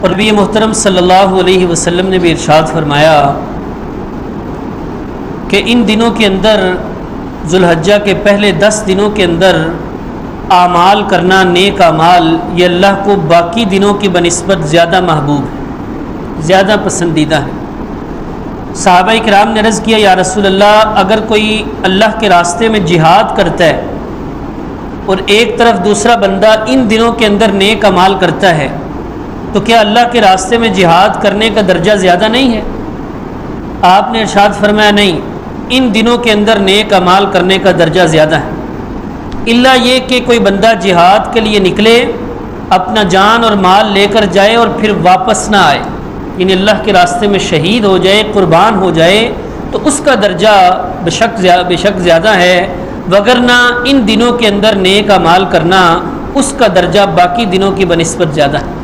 اور نبی محترم صلی اللہ علیہ وسلم نے بھی ارشاد فرمایا کہ ان دنوں کے اندر، ذوالحجہ کے پہلے 10 دنوں کے اندر اعمال کرنا، نیک اعمال، یہ اللہ کو باقی دنوں کی بنسبت زیادہ محبوب ہے، زیادہ پسندیدہ ہے۔ صحابہ کرام نے عرض کیا، یا رسول اللہ، اگر کوئی اللہ کے راستے میں جہاد کرتا ہے اور ایک طرف دوسرا بندہ ان دنوں کے اندر نیک اعمال کرتا ہے تو کیا اللہ کے راستے میں جہاد کرنے کا درجہ زیادہ نہیں ہے؟ آپ نے ارشاد فرمایا، نہیں، ان دنوں کے اندر نیک اعمال کرنے کا درجہ زیادہ ہے، الا یہ کہ کوئی بندہ جہاد کے لیے نکلے، اپنا جان اور مال لے کر جائے اور پھر واپس نہ آئے، یعنی اللہ کے راستے میں شہید ہو جائے، قربان ہو جائے، تو اس کا درجہ بے شک زیادہ ہے، وگرنہ ان دنوں کے اندر نیک اعمال کرنا اس کا درجہ باقی دنوں کی بنسبت زیادہ ہے۔